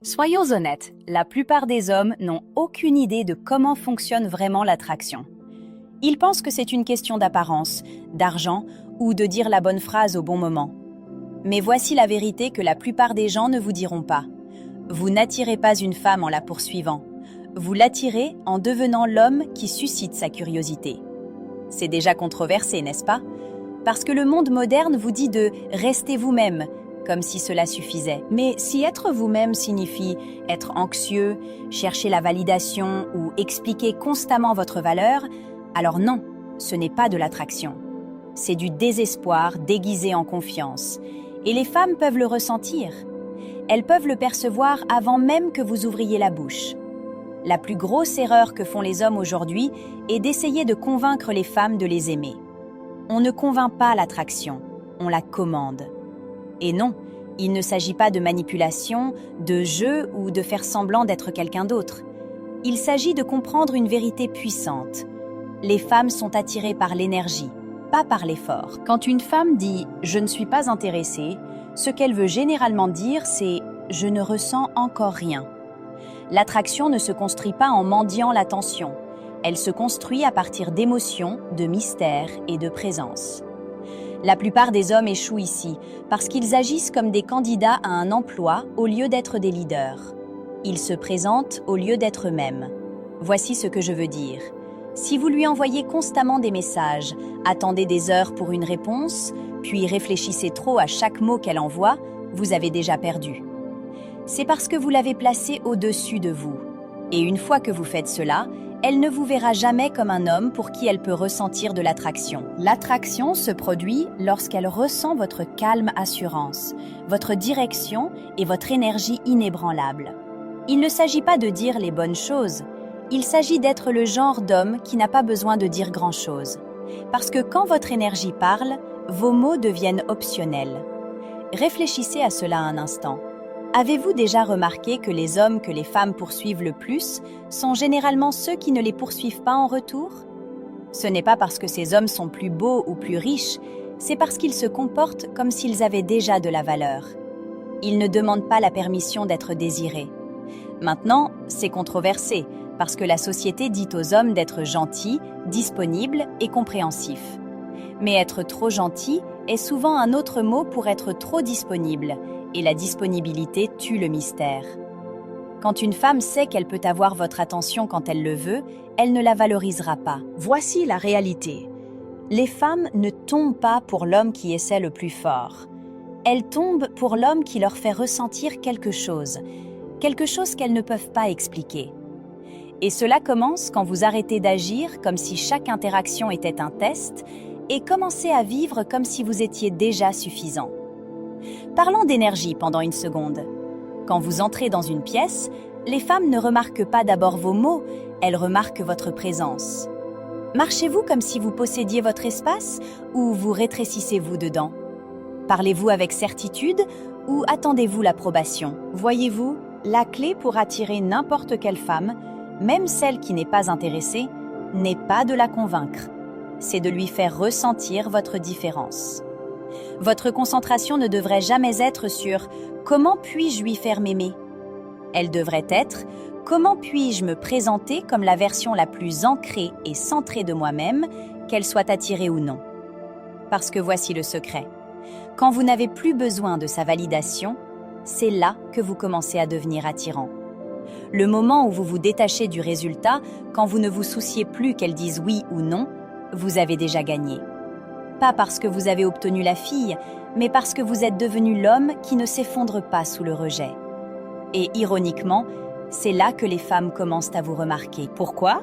Soyons honnêtes, la plupart des hommes n'ont aucune idée de comment fonctionne vraiment l'attraction. Ils pensent que c'est une question d'apparence, d'argent ou de dire la bonne phrase au bon moment. Mais voici la vérité que la plupart des gens ne vous diront pas. Vous n'attirez pas une femme en la poursuivant. Vous l'attirez en devenant l'homme qui suscite sa curiosité. C'est déjà controversé, n'est-ce pas? Parce que le monde moderne vous dit de rester vous-même, comme si cela suffisait. Mais si être vous-même signifie être anxieux, chercher la validation ou expliquer constamment votre valeur, alors non, ce n'est pas de l'attraction. C'est du désespoir déguisé en confiance. Et les femmes peuvent le ressentir. Elles peuvent le percevoir avant même que vous ouvriez la bouche. La plus grosse erreur que font les hommes aujourd'hui est d'essayer de convaincre les femmes de les aimer. On ne convainc pas l'attraction, on la commande. Et non, il ne s'agit pas de manipulation, de jeu ou de faire semblant d'être quelqu'un d'autre. Il s'agit de comprendre une vérité puissante. Les femmes sont attirées par l'énergie, pas par l'effort. Quand une femme dit « je ne suis pas intéressée », ce qu'elle veut généralement dire, c'est « je ne ressens encore rien ». L'attraction ne se construit pas en mendiant l'attention. Elle se construit à partir d'émotions, de mystères et de présence. La plupart des hommes échouent ici parce qu'ils agissent comme des candidats à un emploi au lieu d'être des leaders. Ils se présentent au lieu d'être eux-mêmes. Voici ce que je veux dire. Si vous lui envoyez constamment des messages, attendez des heures pour une réponse, puis réfléchissez trop à chaque mot qu'elle envoie, vous avez déjà perdu. C'est parce que vous l'avez placée au-dessus de vous. Et une fois que vous faites cela, elle ne vous verra jamais comme un homme pour qui elle peut ressentir de l'attraction. L'attraction se produit lorsqu'elle ressent votre calme assurance, votre direction et votre énergie inébranlable. Il ne s'agit pas de dire les bonnes choses, il s'agit d'être le genre d'homme qui n'a pas besoin de dire grand-chose. Parce que quand votre énergie parle, vos mots deviennent optionnels. Réfléchissez à cela un instant. Avez-vous déjà remarqué que les hommes que les femmes poursuivent le plus sont généralement ceux qui ne les poursuivent pas en retour? Ce n'est pas parce que ces hommes sont plus beaux ou plus riches, c'est parce qu'ils se comportent comme s'ils avaient déjà de la valeur. Ils ne demandent pas la permission d'être désirés. Maintenant, c'est controversé, parce que la société dit aux hommes d'être gentils, disponibles et compréhensifs. Mais être trop gentil est souvent un autre mot pour être trop disponible, et la disponibilité tue le mystère. Quand une femme sait qu'elle peut avoir votre attention quand elle le veut, elle ne la valorisera pas. Voici la réalité. Les femmes ne tombent pas pour l'homme qui essaie le plus fort. Elles tombent pour l'homme qui leur fait ressentir quelque chose qu'elles ne peuvent pas expliquer. Et cela commence quand vous arrêtez d'agir comme si chaque interaction était un test et commencez à vivre comme si vous étiez déjà suffisant. Parlons d'énergie pendant une seconde. Quand vous entrez dans une pièce, les femmes ne remarquent pas d'abord vos mots, elles remarquent votre présence. Marchez-vous comme si vous possédiez votre espace ou vous rétrécissez-vous dedans? Parlez-vous avec certitude ou attendez-vous l'approbation? Voyez-vous, la clé pour attirer n'importe quelle femme, même celle qui n'est pas intéressée, n'est pas de la convaincre. C'est de lui faire ressentir votre différence. Votre concentration ne devrait jamais être sur « Comment puis-je lui faire m'aimer ?» Elle devrait être « Comment puis-je me présenter comme la version la plus ancrée et centrée de moi-même, qu'elle soit attirée ou non ?» Parce que voici le secret. Quand vous n'avez plus besoin de sa validation, c'est là que vous commencez à devenir attirant. Le moment où vous vous détachez du résultat, quand vous ne vous souciez plus qu'elle dise oui ou non, vous avez déjà gagné. Pas parce que vous avez obtenu la fille, mais parce que vous êtes devenu l'homme qui ne s'effondre pas sous le rejet. Et ironiquement, c'est là que les femmes commencent à vous remarquer. Pourquoi?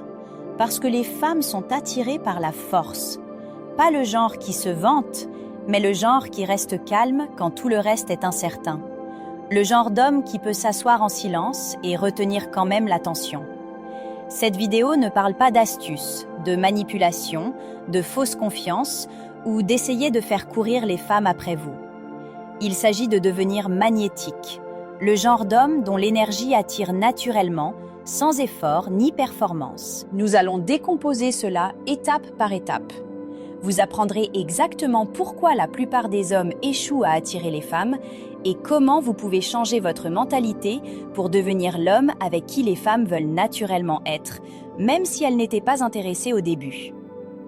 Parce que les femmes sont attirées par la force. Pas le genre qui se vante, mais le genre qui reste calme quand tout le reste est incertain. Le genre d'homme qui peut s'asseoir en silence et retenir quand même l'attention. Cette vidéo ne parle pas d'astuces, de manipulation, de fausse confiance ou d'essayer de faire courir les femmes après vous. Il s'agit de devenir magnétique, le genre d'homme dont l'énergie attire naturellement, sans effort ni performance. Nous allons décomposer cela étape par étape. Vous apprendrez exactement pourquoi la plupart des hommes échouent à attirer les femmes et comment vous pouvez changer votre mentalité pour devenir l'homme avec qui les femmes veulent naturellement être, même si elles n'étaient pas intéressées au début.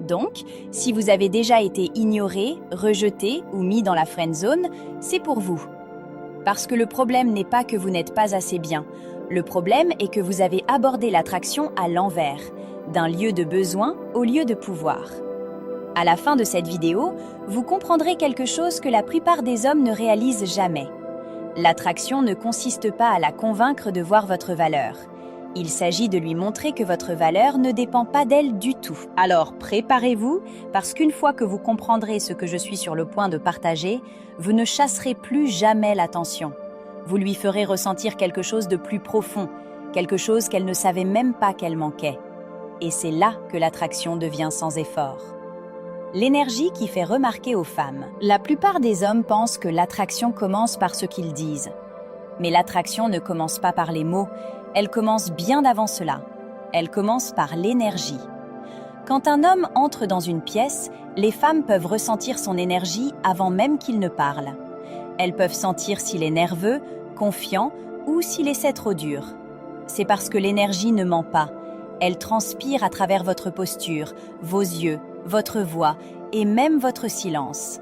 Donc, si vous avez déjà été ignoré, rejeté ou mis dans la friend zone, c'est pour vous. Parce que le problème n'est pas que vous n'êtes pas assez bien. Le problème est que vous avez abordé l'attraction à l'envers, d'un lieu de besoin au lieu de pouvoir. À la fin de cette vidéo, vous comprendrez quelque chose que la plupart des hommes ne réalisent jamais. L'attraction ne consiste pas à la convaincre de voir votre valeur. Il s'agit de lui montrer que votre valeur ne dépend pas d'elle du tout. Alors préparez-vous, parce qu'une fois que vous comprendrez ce que je suis sur le point de partager, vous ne chasserez plus jamais l'attention. Vous lui ferez ressentir quelque chose de plus profond, quelque chose qu'elle ne savait même pas qu'elle manquait. Et c'est là que l'attraction devient sans effort. L'énergie qui fait remarquer aux femmes. La plupart des hommes pensent que l'attraction commence par ce qu'ils disent. Mais l'attraction ne commence pas par les mots, elle commence bien avant cela. Elle commence par l'énergie. Quand un homme entre dans une pièce, les femmes peuvent ressentir son énergie avant même qu'il ne parle. Elles peuvent sentir s'il est nerveux, confiant ou s'il essaie trop dur. C'est parce que l'énergie ne ment pas. Elle transpire à travers votre posture, vos yeux, votre voix et même votre silence.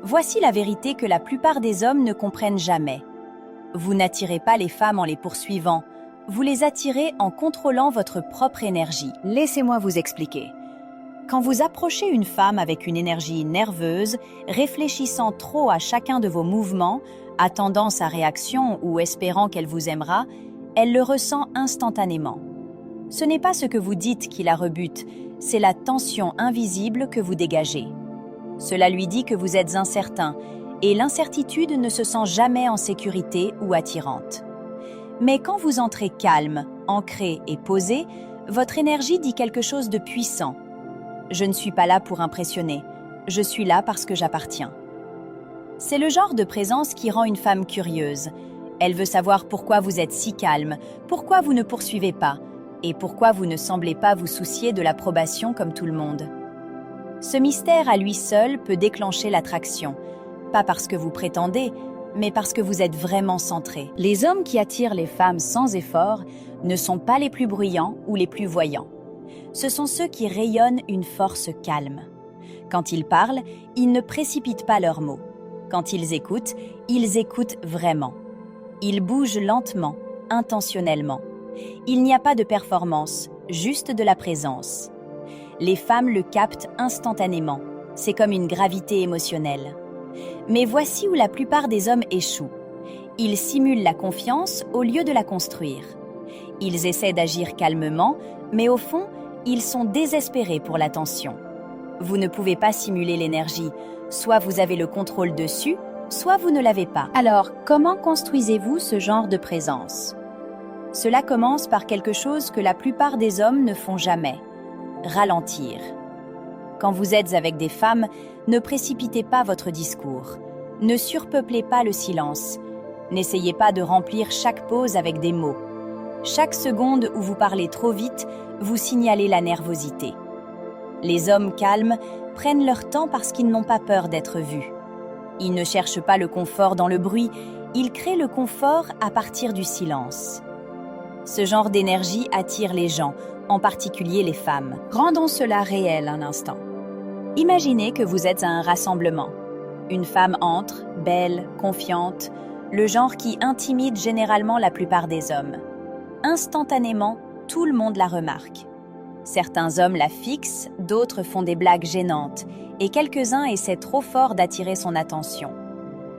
Voici la vérité que la plupart des hommes ne comprennent jamais. Vous n'attirez pas les femmes en les poursuivant, vous les attirez en contrôlant votre propre énergie. Laissez-moi vous expliquer. Quand vous approchez une femme avec une énergie nerveuse, réfléchissant trop à chacun de vos mouvements, attendant sa réaction ou espérant qu'elle vous aimera, elle le ressent instantanément. Ce n'est pas ce que vous dites qui la rebute, c'est la tension invisible que vous dégagez. Cela lui dit que vous êtes incertain, et l'incertitude ne se sent jamais en sécurité ou attirante. Mais quand vous entrez calme, ancré et posé, votre énergie dit quelque chose de puissant. Je ne suis pas là pour impressionner, je suis là parce que j'appartiens. C'est le genre de présence qui rend une femme curieuse. Elle veut savoir pourquoi vous êtes si calme, pourquoi vous ne poursuivez pas, et pourquoi vous ne semblez pas vous soucier de l'approbation comme tout le monde. Ce mystère à lui seul peut déclencher l'attraction, pas parce que vous prétendez, mais parce que vous êtes vraiment centré. Les hommes qui attirent les femmes sans effort ne sont pas les plus bruyants ou les plus voyants. Ce sont ceux qui rayonnent une force calme. Quand ils parlent, ils ne précipitent pas leurs mots. Quand ils écoutent vraiment. Ils bougent lentement, intentionnellement. Il n'y a pas de performance, juste de la présence. Les femmes le captent instantanément. C'est comme une gravité émotionnelle. Mais voici où la plupart des hommes échouent. Ils simulent la confiance au lieu de la construire. Ils essaient d'agir calmement, mais au fond, ils sont désespérés pour l'attention. Vous ne pouvez pas simuler l'énergie. Soit vous avez le contrôle dessus, soit vous ne l'avez pas. Alors, comment construisez-vous ce genre de présence ? Cela commence par quelque chose que la plupart des hommes ne font jamais. Ralentir. Quand vous êtes avec des femmes, ne précipitez pas votre discours. Ne surpeuplez pas le silence. N'essayez pas de remplir chaque pause avec des mots. Chaque seconde où vous parlez trop vite, vous signalez la nervosité. Les hommes calmes prennent leur temps parce qu'ils n'ont pas peur d'être vus. Ils ne cherchent pas le confort dans le bruit, ils créent le confort à partir du silence. Ce genre d'énergie attire les gens, en particulier les femmes. Rendons cela réel un instant. Imaginez que vous êtes à un rassemblement. Une femme entre, belle, confiante, le genre qui intimide généralement la plupart des hommes. Instantanément, tout le monde la remarque. Certains hommes la fixent, d'autres font des blagues gênantes, et quelques-uns essaient trop fort d'attirer son attention.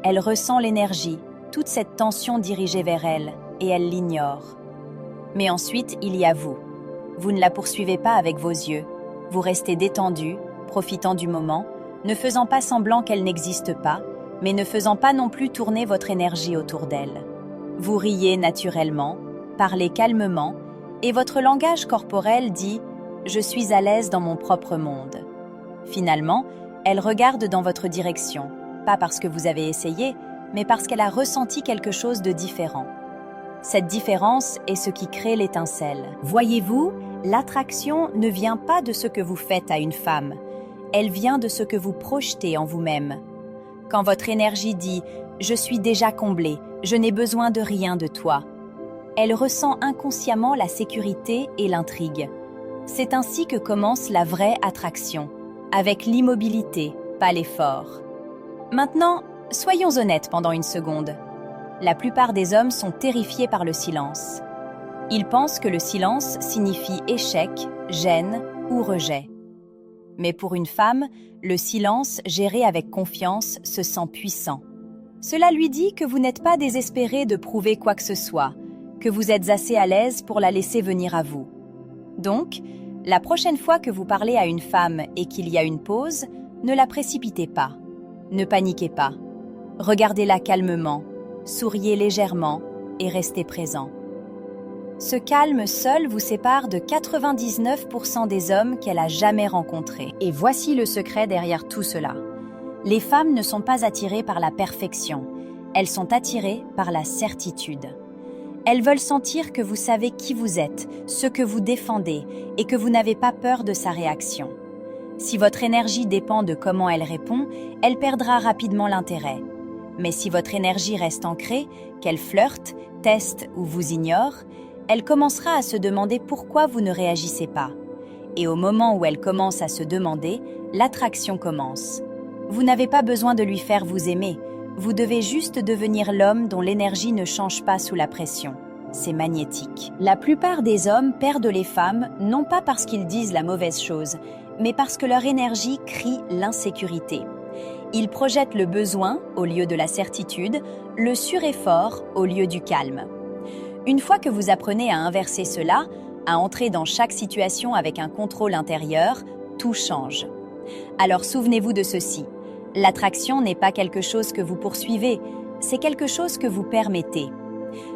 Elle ressent l'énergie, toute cette tension dirigée vers elle, et elle l'ignore. Mais ensuite, il y a vous. Vous ne la poursuivez pas avec vos yeux. Vous restez détendu, profitant du moment, ne faisant pas semblant qu'elle n'existe pas, mais ne faisant pas non plus tourner votre énergie autour d'elle. Vous riez naturellement, parlez calmement, et votre langage corporel dit « Je suis à l'aise dans mon propre monde ». Finalement, elle regarde dans votre direction, pas parce que vous avez essayé, mais parce qu'elle a ressenti quelque chose de différent. Cette différence est ce qui crée l'étincelle. Voyez-vous, l'attraction ne vient pas de ce que vous faites à une femme. elle vient de ce que vous projetez en vous-même. Quand votre énergie dit « Je suis déjà comblée, je n'ai besoin de rien de toi », elle ressent inconsciemment la sécurité et l'intrigue. C'est ainsi que commence la vraie attraction, avec l'immobilité, pas l'effort. Maintenant, soyons honnêtes pendant une seconde. La plupart des hommes sont terrifiés par le silence. Ils pensent que le silence signifie échec, gêne ou rejet. Mais pour une femme, le silence, géré avec confiance, se sent puissant. Cela lui dit que vous n'êtes pas désespéré de prouver quoi que ce soit, que vous êtes assez à l'aise pour la laisser venir à vous. Donc, la prochaine fois que vous parlez à une femme et qu'il y a une pause, ne la précipitez pas. Ne paniquez pas. Regardez-la calmement, souriez légèrement et restez présent. Ce calme seul vous sépare de 99% des hommes qu'elle a jamais rencontrés. Et voici le secret derrière tout cela. Les femmes ne sont pas attirées par la perfection, elles sont attirées par la certitude. Elles veulent sentir que vous savez qui vous êtes, ce que vous défendez et que vous n'avez pas peur de sa réaction. Si votre énergie dépend de comment elle répond, elle perdra rapidement l'intérêt. Mais si votre énergie reste ancrée, qu'elle flirte, teste ou vous ignore, elle commencera à se demander pourquoi vous ne réagissez pas. Et au moment où elle commence à se demander, l'attraction commence. Vous n'avez pas besoin de lui faire vous aimer, vous devez juste devenir l'homme dont l'énergie ne change pas sous la pression. C'est magnétique. La plupart des hommes perdent les femmes, non pas parce qu'ils disent la mauvaise chose, mais parce que leur énergie crie l'insécurité. Ils projettent le besoin au lieu de la certitude, le sureffort au lieu du calme. Une fois que vous apprenez à inverser cela, à entrer dans chaque situation avec un contrôle intérieur, tout change. Alors souvenez-vous de ceci. L'attraction n'est pas quelque chose que vous poursuivez, c'est quelque chose que vous permettez.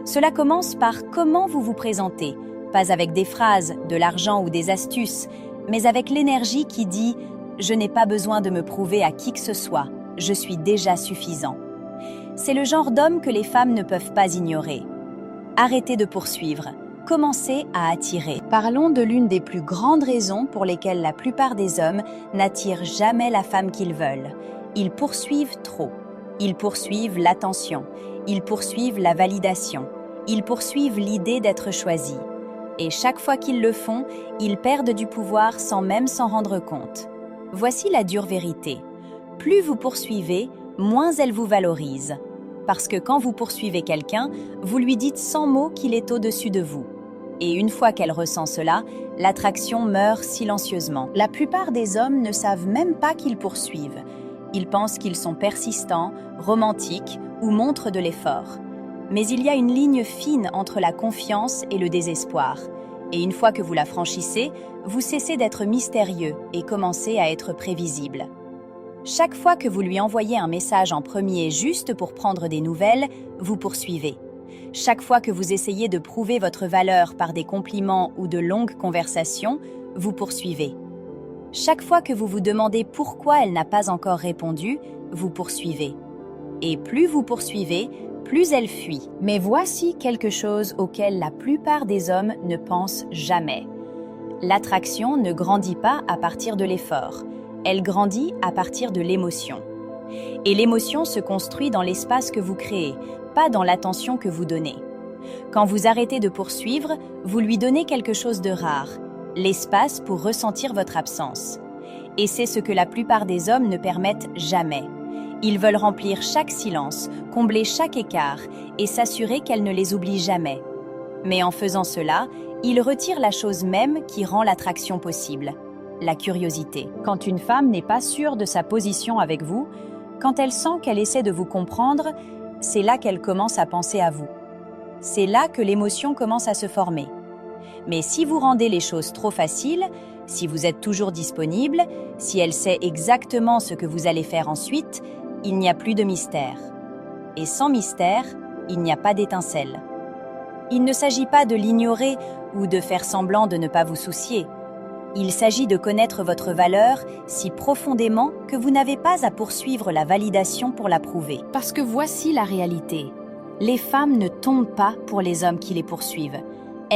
Cela commence par comment vous vous présentez, pas avec des phrases, de l'argent ou des astuces, mais avec l'énergie qui dit « Je n'ai pas besoin de me prouver à qui que ce soit, je suis déjà suffisant ». C'est le genre d'homme que les femmes ne peuvent pas ignorer. Arrêtez de poursuivre, commencez à attirer. Parlons de l'une des plus grandes raisons pour lesquelles la plupart des hommes n'attirent jamais la femme qu'ils veulent. Ils poursuivent trop. Ils poursuivent l'attention. Ils poursuivent la validation. Ils poursuivent l'idée d'être choisis. Et chaque fois qu'ils le font, ils perdent du pouvoir sans même s'en rendre compte. Voici la dure vérité. Plus vous poursuivez, moins elle vous valorise. Parce que quand vous poursuivez quelqu'un, vous lui dites sans mots qu'il est au-dessus de vous. Et une fois qu'elle ressent cela, l'attraction meurt silencieusement. La plupart des hommes ne savent même pas qu'ils poursuivent. Ils pensent qu'ils sont persistants, romantiques ou montrent de l'effort. Mais il y a une ligne fine entre la confiance et le désespoir. Et une fois que vous la franchissez, vous cessez d'être mystérieux et commencez à être prévisible. Chaque fois que vous lui envoyez un message en premier juste pour prendre des nouvelles, vous poursuivez. Chaque fois que vous essayez de prouver votre valeur par des compliments ou de longues conversations, vous poursuivez. Chaque fois que vous vous demandez pourquoi elle n'a pas encore répondu, vous poursuivez. Et plus vous poursuivez, plus elle fuit. Mais voici quelque chose auquel la plupart des hommes ne pensent jamais. L'attraction ne grandit pas à partir de l'effort. Elle grandit à partir de l'émotion. Et l'émotion se construit dans l'espace que vous créez, pas dans l'attention que vous donnez. Quand vous arrêtez de poursuivre, vous lui donnez quelque chose de rare, l'espace pour ressentir votre absence. Et c'est ce que la plupart des hommes ne permettent jamais. Ils veulent remplir chaque silence, combler chaque écart et s'assurer qu'elle ne les oublie jamais. Mais en faisant cela, ils retirent la chose même qui rend l'attraction possible. La curiosité. Quand une femme n'est pas sûre de sa position avec vous, quand elle sent qu'elle essaie de vous comprendre, c'est là qu'elle commence à penser à vous. C'est là que l'émotion commence à se former. Mais si vous rendez les choses trop faciles, si vous êtes toujours disponible, si elle sait exactement ce que vous allez faire ensuite, il n'y a plus de mystère. Et sans mystère, il n'y a pas d'étincelle. Il ne s'agit pas de l'ignorer ou de faire semblant de ne pas vous soucier. Il s'agit de connaître votre valeur si profondément que vous n'avez pas à poursuivre la validation pour la prouver. Parce que voici la réalité. Les femmes ne tombent pas pour les hommes qui les poursuivent.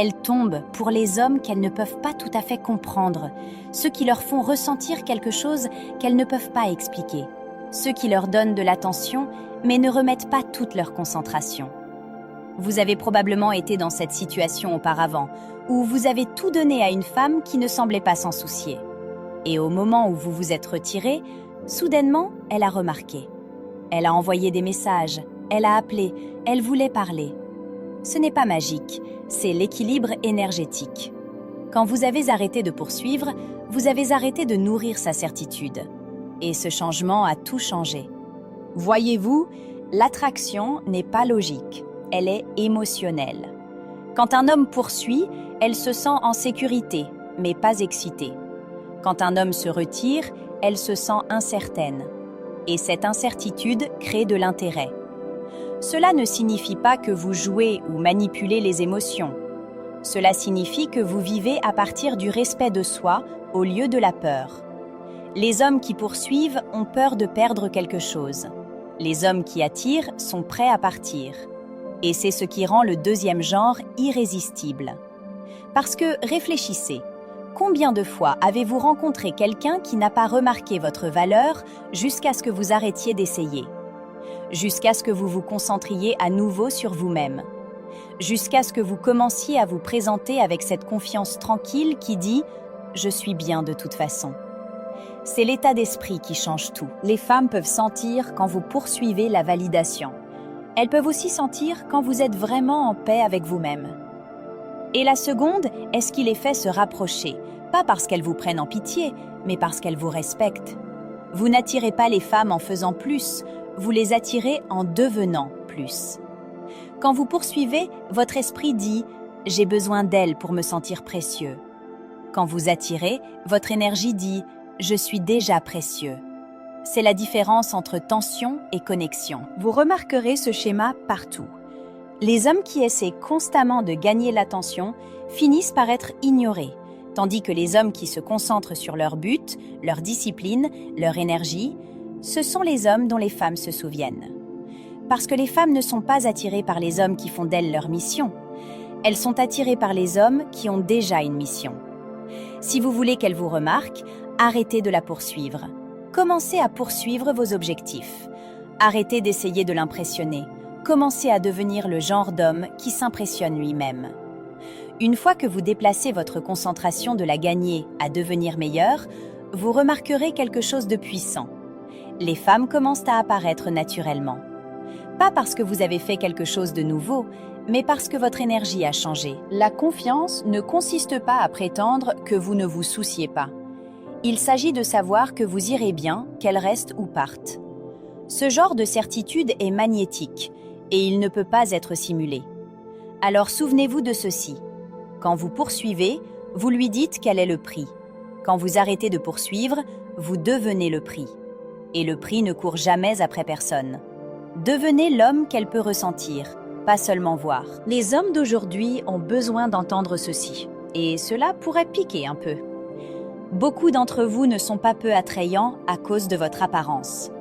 Elles tombent pour les hommes qu'elles ne peuvent pas tout à fait comprendre, ceux qui leur font ressentir quelque chose qu'elles ne peuvent pas expliquer, ceux qui leur donnent de l'attention mais ne remettent pas toute leur concentration. Vous avez probablement été dans cette situation auparavant, où vous avez tout donné à une femme qui ne semblait pas s'en soucier. Et au moment où vous vous êtes retiré, soudainement, elle a remarqué. Elle a envoyé des messages, elle a appelé, elle voulait parler. Ce n'est pas magique, c'est l'équilibre énergétique. Quand vous avez arrêté de poursuivre, vous avez arrêté de nourrir sa certitude. Et ce changement a tout changé. Voyez-vous, l'attraction n'est pas logique, elle est émotionnelle. Quand un homme poursuit, elle se sent en sécurité, mais pas excitée. Quand un homme se retire, elle se sent incertaine. Et cette incertitude crée de l'intérêt. Cela ne signifie pas que vous jouez ou manipulez les émotions. Cela signifie que vous vivez à partir du respect de soi au lieu de la peur. Les hommes qui poursuivent ont peur de perdre quelque chose. Les hommes qui attirent sont prêts à partir. Et c'est ce qui rend le deuxième genre irrésistible. Parce que, réfléchissez, combien de fois avez-vous rencontré quelqu'un qui n'a pas remarqué votre valeur jusqu'à ce que vous arrêtiez d'essayer? Jusqu'à ce que vous vous concentriez à nouveau sur vous-même? Jusqu'à ce que vous commenciez à vous présenter avec cette confiance tranquille qui dit « Je suis bien de toute façon ». C'est l'état d'esprit qui change tout. Les femmes peuvent sentir quand vous poursuivez la validation. Elles peuvent aussi sentir quand vous êtes vraiment en paix avec vous-même. Et la seconde est ce qui les fait se rapprocher, pas parce qu'elles vous prennent en pitié, mais parce qu'elles vous respectent. Vous n'attirez pas les femmes en faisant plus, vous les attirez en devenant plus. Quand vous poursuivez, votre esprit dit « J'ai besoin d'elle pour me sentir précieux ». Quand vous attirez, votre énergie dit « Je suis déjà précieux ». C'est la différence entre tension et connexion. Vous remarquerez ce schéma partout. Les hommes qui essaient constamment de gagner l'attention finissent par être ignorés, tandis que les hommes qui se concentrent sur leur but, leur discipline, leur énergie, ce sont les hommes dont les femmes se souviennent. Parce que les femmes ne sont pas attirées par les hommes qui font d'elles leur mission. Elles sont attirées par les hommes qui ont déjà une mission. Si vous voulez qu'elles vous remarquent, arrêtez de la poursuivre. Commencez à poursuivre vos objectifs. Arrêtez d'essayer de l'impressionner. Commencez à devenir le genre d'homme qui s'impressionne lui-même. Une fois que vous déplacez votre concentration de la gagner à devenir meilleure, vous remarquerez quelque chose de puissant. Les femmes commencent à apparaître naturellement. Pas parce que vous avez fait quelque chose de nouveau, mais parce que votre énergie a changé. La confiance ne consiste pas à prétendre que vous ne vous souciez pas. Il s'agit de savoir que vous irez bien, qu'elle reste ou parte. Ce genre de certitude est magnétique et il ne peut pas être simulé. Alors souvenez-vous de ceci. Quand vous poursuivez, vous lui dites quel est le prix. Quand vous arrêtez de poursuivre, vous devenez le prix. Et le prix ne court jamais après personne. Devenez l'homme qu'elle peut ressentir, pas seulement voir. Les hommes d'aujourd'hui ont besoin d'entendre ceci, et cela pourrait piquer un peu. Beaucoup d'entre vous ne sont pas peu attrayants à cause de votre apparence.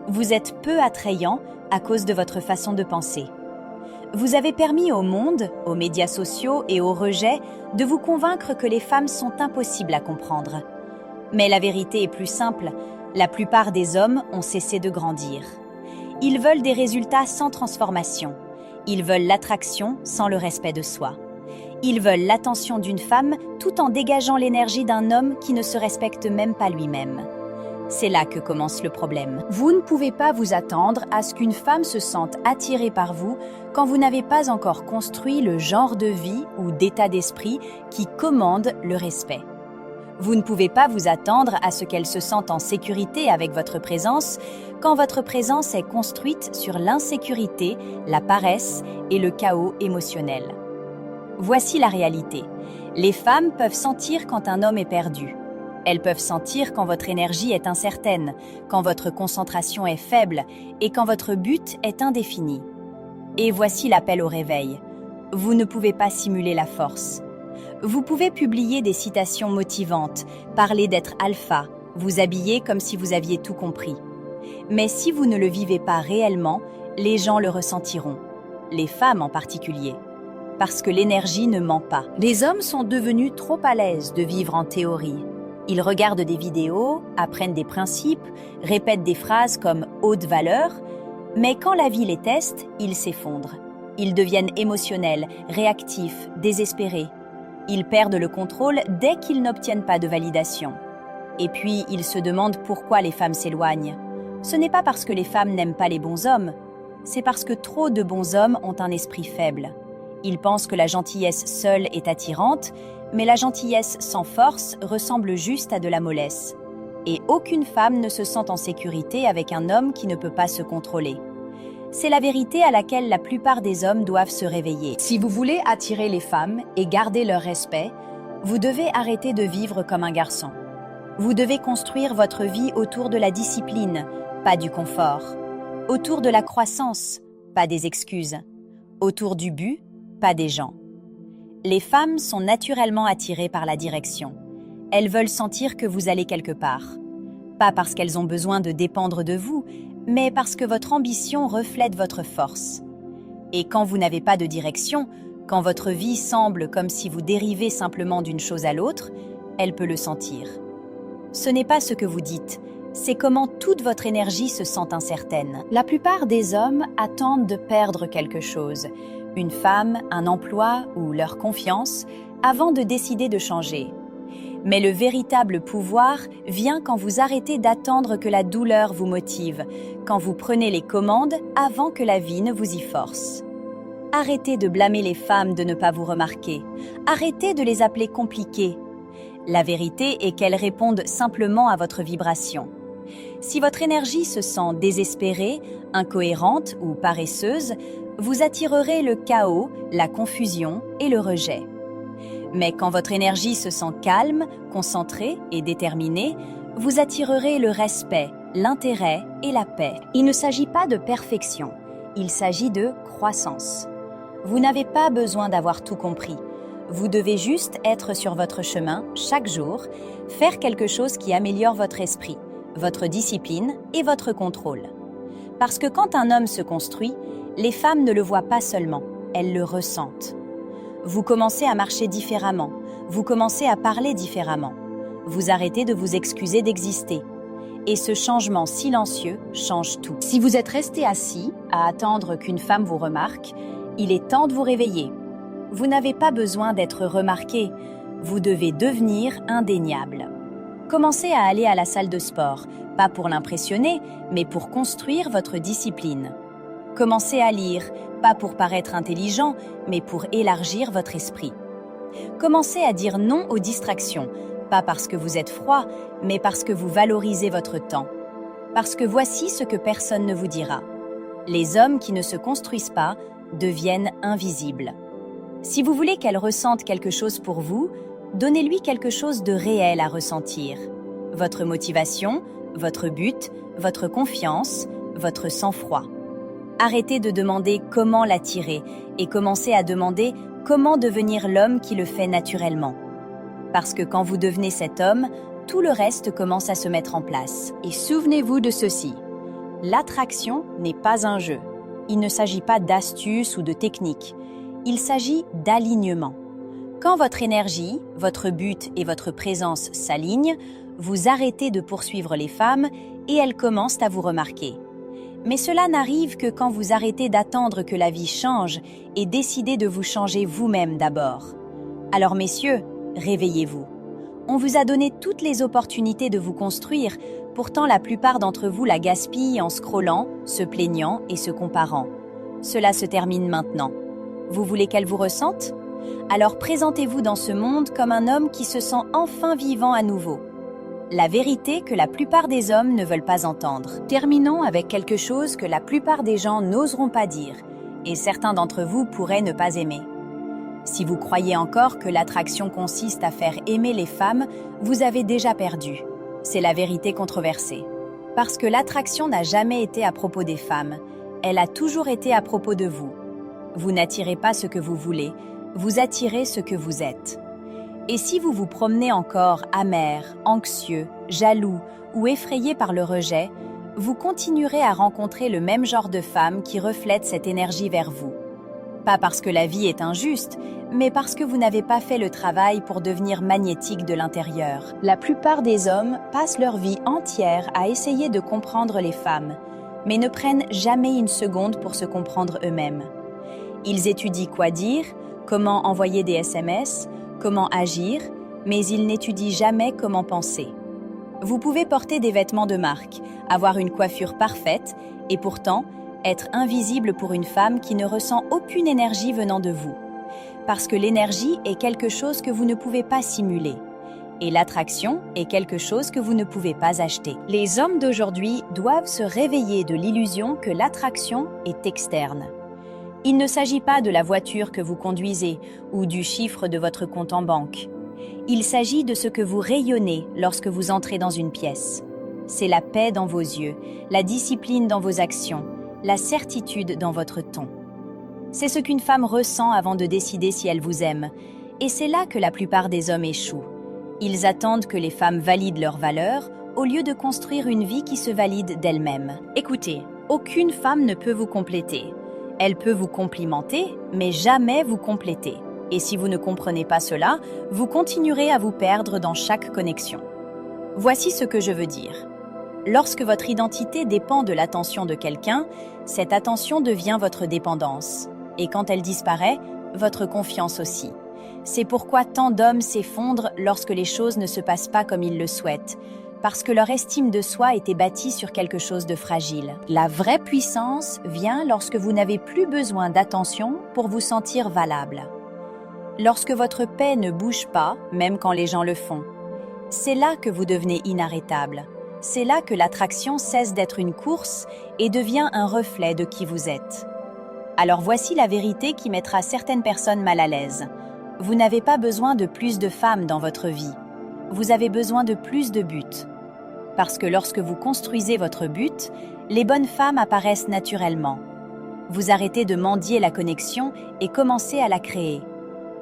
Vous êtes peu attrayants à cause de votre façon de penser. Vous avez permis au monde, aux médias sociaux et au rejet de vous convaincre que les femmes sont impossibles à comprendre. Mais la vérité est plus simple, la plupart des hommes ont cessé de grandir. Ils veulent des résultats sans transformation. Ils veulent l'attraction sans le respect de soi. Ils veulent l'attention d'une femme tout en dégageant l'énergie d'un homme qui ne se respecte même pas lui-même. C'est là que commence le problème. Vous ne pouvez pas vous attendre à ce qu'une femme se sente attirée par vous quand vous n'avez pas encore construit le genre de vie ou d'état d'esprit qui commande le respect. Vous ne pouvez pas vous attendre à ce qu'elle se sente en sécurité avec votre présence quand votre présence est construite sur l'insécurité, la paresse et le chaos émotionnel. Voici la réalité. Les femmes peuvent sentir quand un homme est perdu. Elles peuvent sentir quand votre énergie est incertaine, quand votre concentration est faible et quand votre but est indéfini. Et voici l'appel au réveil. Vous ne pouvez pas simuler la force. Vous pouvez publier des citations motivantes, parler d'être alpha, vous habiller comme si vous aviez tout compris. Mais si vous ne le vivez pas réellement, les gens le ressentiront, les femmes en particulier. parce que l'énergie ne ment pas. Les hommes sont devenus trop à l'aise de vivre en théorie. Ils regardent des vidéos, apprennent des principes, répètent des phrases comme « haute valeur », mais quand la vie les teste, ils s'effondrent. Ils deviennent émotionnels, réactifs, désespérés. Ils perdent le contrôle dès qu'ils n'obtiennent pas de validation. Et puis, ils se demandent pourquoi les femmes s'éloignent. Ce n'est pas parce que les femmes n'aiment pas les bons hommes, c'est parce que trop de bons hommes ont un esprit faible. Ils pensent que la gentillesse seule est attirante, mais la gentillesse sans force ressemble juste à de la mollesse. Et aucune femme ne se sent en sécurité avec un homme qui ne peut pas se contrôler. C'est la vérité à laquelle la plupart des hommes doivent se réveiller. Si vous voulez attirer les femmes et garder leur respect, vous devez arrêter de vivre comme un garçon. Vous devez construire votre vie autour de la discipline, pas du confort. Autour de la croissance, pas des excuses. Autour du but, pas des gens. Les femmes sont naturellement attirées par la direction. Elles veulent sentir que vous allez quelque part. Pas parce qu'elles ont besoin de dépendre de vous, mais parce que votre ambition reflète votre force. Et quand vous n'avez pas de direction, quand votre vie semble comme si vous dérivez simplement d'une chose à l'autre, elle peut le sentir. Ce n'est pas ce que vous dites, c'est comment toute votre énergie se sent incertaine. La plupart des hommes attendent de perdre quelque chose, une femme, un emploi ou leur confiance, avant de décider de changer. Mais le véritable pouvoir vient quand vous arrêtez d'attendre que la douleur vous motive, quand vous prenez les commandes avant que la vie ne vous y force. Arrêtez de blâmer les femmes de ne pas vous remarquer. Arrêtez de les appeler compliquées. La vérité est qu'elles répondent simplement à votre vibration. Si votre énergie se sent désespérée, incohérente ou paresseuse, vous attirerez le chaos, la confusion et le rejet. Mais quand votre énergie se sent calme, concentrée et déterminée, vous attirerez le respect, l'intérêt et la paix. Il ne s'agit pas de perfection, il s'agit de croissance. Vous n'avez pas besoin d'avoir tout compris. Vous devez juste être sur votre chemin chaque jour, faire quelque chose qui améliore votre esprit, votre discipline et votre contrôle. Parce que quand un homme se construit, les femmes ne le voient pas seulement, elles le ressentent. Vous commencez à marcher différemment, vous commencez à parler différemment. Vous arrêtez de vous excuser d'exister. Et ce changement silencieux change tout. Si vous êtes resté assis à attendre qu'une femme vous remarque, il est temps de vous réveiller. Vous n'avez pas besoin d'être remarqué, vous devez devenir indéniable. Commencez à aller à la salle de sport, pas pour l'impressionner, mais pour construire votre discipline. Commencez à lire, pas pour paraître intelligent, mais pour élargir votre esprit. Commencez à dire non aux distractions, pas parce que vous êtes froid, mais parce que vous valorisez votre temps. Parce que voici ce que personne ne vous dira. Les hommes qui ne se construisent pas deviennent invisibles. Si vous voulez qu'elle ressente quelque chose pour vous, donnez-lui quelque chose de réel à ressentir. Votre motivation, votre but, votre confiance, votre sang-froid. Arrêtez de demander comment l'attirer et commencez à demander comment devenir l'homme qui le fait naturellement. Parce que quand vous devenez cet homme, tout le reste commence à se mettre en place. Et souvenez-vous de ceci, l'attraction n'est pas un jeu. Il ne s'agit pas d'astuces ou de techniques. Il s'agit d'alignement. Quand votre énergie, votre but et votre présence s'alignent, vous arrêtez de poursuivre les femmes et elles commencent à vous remarquer. Mais cela n'arrive que quand vous arrêtez d'attendre que la vie change et décidez de vous changer vous-même d'abord. Alors messieurs, réveillez-vous. On vous a donné toutes les opportunités de vous construire, pourtant la plupart d'entre vous la gaspillent en scrollant, se plaignant et se comparant. Cela se termine maintenant. Vous voulez qu'elle vous ressente ? Alors présentez-vous dans ce monde comme un homme qui se sent enfin vivant à nouveau. La vérité que la plupart des hommes ne veulent pas entendre. Terminons avec quelque chose que la plupart des gens n'oseront pas dire, et certains d'entre vous pourraient ne pas aimer. Si vous croyez encore que l'attraction consiste à faire aimer les femmes, vous avez déjà perdu. C'est la vérité controversée. Parce que l'attraction n'a jamais été à propos des femmes, elle a toujours été à propos de vous. Vous n'attirez pas ce que vous voulez, vous attirez ce que vous êtes. Et si vous vous promenez encore amer, anxieux, jaloux ou effrayé par le rejet, vous continuerez à rencontrer le même genre de femmes qui reflètent cette énergie vers vous. Pas parce que la vie est injuste, mais parce que vous n'avez pas fait le travail pour devenir magnétique de l'intérieur. La plupart des hommes passent leur vie entière à essayer de comprendre les femmes, mais ne prennent jamais une seconde pour se comprendre eux-mêmes. Ils étudient quoi dire, comment envoyer des SMS, comment agir, mais ils n'étudient jamais comment penser. Vous pouvez porter des vêtements de marque, avoir une coiffure parfaite, et pourtant être invisible pour une femme qui ne ressent aucune énergie venant de vous. Parce que l'énergie est quelque chose que vous ne pouvez pas simuler. Et l'attraction est quelque chose que vous ne pouvez pas acheter. Les hommes d'aujourd'hui doivent se réveiller de l'illusion que l'attraction est externe. Il ne s'agit pas de la voiture que vous conduisez ou du chiffre de votre compte en banque. Il s'agit de ce que vous rayonnez lorsque vous entrez dans une pièce. C'est la paix dans vos yeux, la discipline dans vos actions, la certitude dans votre ton. C'est ce qu'une femme ressent avant de décider si elle vous aime. Et c'est là que la plupart des hommes échouent. Ils attendent que les femmes valident leurs valeurs au lieu de construire une vie qui se valide d'elle-même. Écoutez, aucune femme ne peut vous compléter. Elle peut vous complimenter, mais jamais vous compléter. Et si vous ne comprenez pas cela, vous continuerez à vous perdre dans chaque connexion. Voici ce que je veux dire. Lorsque votre identité dépend de l'attention de quelqu'un, cette attention devient votre dépendance. Et quand elle disparaît, votre confiance aussi. C'est pourquoi tant d'hommes s'effondrent lorsque les choses ne se passent pas comme ils le souhaitent, parce que leur estime de soi était bâtie sur quelque chose de fragile. La vraie puissance vient lorsque vous n'avez plus besoin d'attention pour vous sentir valable. Lorsque votre paix ne bouge pas, même quand les gens le font. C'est là que vous devenez inarrêtable. C'est là que l'attraction cesse d'être une course et devient un reflet de qui vous êtes. Alors voici la vérité qui mettra certaines personnes mal à l'aise. Vous n'avez pas besoin de plus de femmes dans votre vie. Vous avez besoin de plus de buts. Parce que lorsque vous construisez votre but, les bonnes femmes apparaissent naturellement. Vous arrêtez de mendier la connexion et commencez à la créer.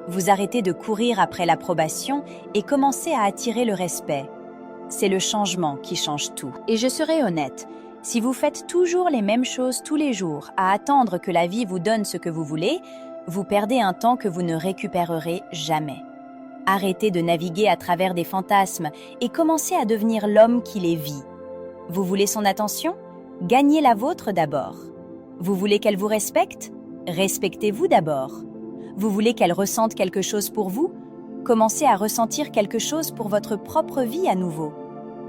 Vous arrêtez de courir après l'approbation et commencez à attirer le respect. C'est le changement qui change tout. Et je serai honnête, si vous faites toujours les mêmes choses tous les jours à attendre que la vie vous donne ce que vous voulez, vous perdez un temps que vous ne récupérerez jamais. Arrêtez de naviguer à travers des fantasmes et commencez à devenir l'homme qui les vit. Vous voulez son attention? Gagnez la vôtre d'abord. Vous voulez qu'elle vous respecte? Respectez-vous d'abord. Vous voulez qu'elle ressente quelque chose pour vous? Commencez à ressentir quelque chose pour votre propre vie à nouveau.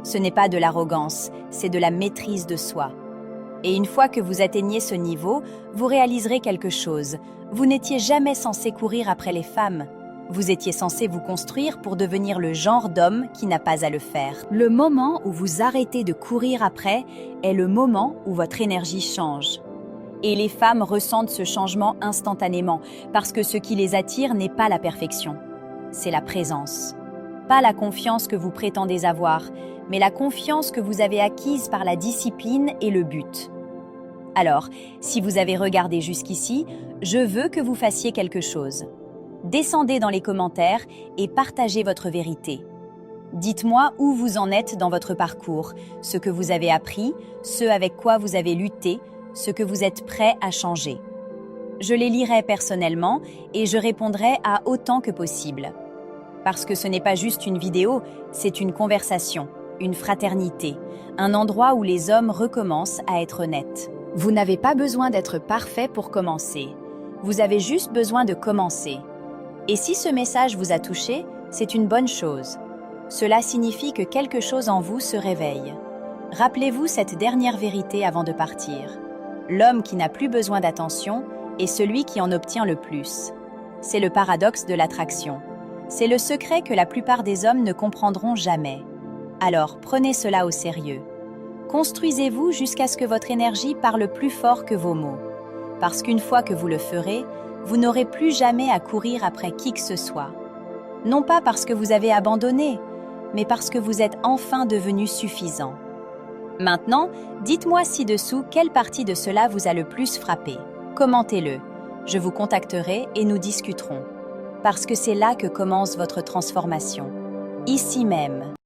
Ce n'est pas de l'arrogance, c'est de la maîtrise de soi. Et une fois que vous atteignez ce niveau, vous réaliserez quelque chose. Vous n'étiez jamais censé courir après les femmes. Vous étiez censé vous construire pour devenir le genre d'homme qui n'a pas à le faire. Le moment où vous arrêtez de courir après est le moment où votre énergie change. Et les femmes ressentent ce changement instantanément, parce que ce qui les attire n'est pas la perfection, c'est la présence. Pas la confiance que vous prétendez avoir, mais la confiance que vous avez acquise par la discipline et le but. Alors, si vous avez regardé jusqu'ici, je veux que vous fassiez quelque chose. Descendez dans les commentaires et partagez votre vérité. Dites-moi où vous en êtes dans votre parcours, ce que vous avez appris, ce avec quoi vous avez lutté, ce que vous êtes prêt à changer. Je les lirai personnellement et je répondrai à autant que possible. Parce que ce n'est pas juste une vidéo, c'est une conversation, une fraternité, un endroit où les hommes recommencent à être honnêtes. Vous n'avez pas besoin d'être parfait pour commencer. Vous avez juste besoin de commencer. Et si ce message vous a touché, c'est une bonne chose. Cela signifie que quelque chose en vous se réveille. Rappelez-vous cette dernière vérité avant de partir. L'homme qui n'a plus besoin d'attention est celui qui en obtient le plus. C'est le paradoxe de l'attraction. C'est le secret que la plupart des hommes ne comprendront jamais. Alors, prenez cela au sérieux. Construisez-vous jusqu'à ce que votre énergie parle plus fort que vos mots. Parce qu'une fois que vous le ferez, vous n'aurez plus jamais à courir après qui que ce soit. Non pas parce que vous avez abandonné, mais parce que vous êtes enfin devenu suffisant. Maintenant, dites-moi ci-dessous quelle partie de cela vous a le plus frappé. Commentez-le. Je vous contacterai et nous discuterons. Parce que c'est là que commence votre transformation. Ici même.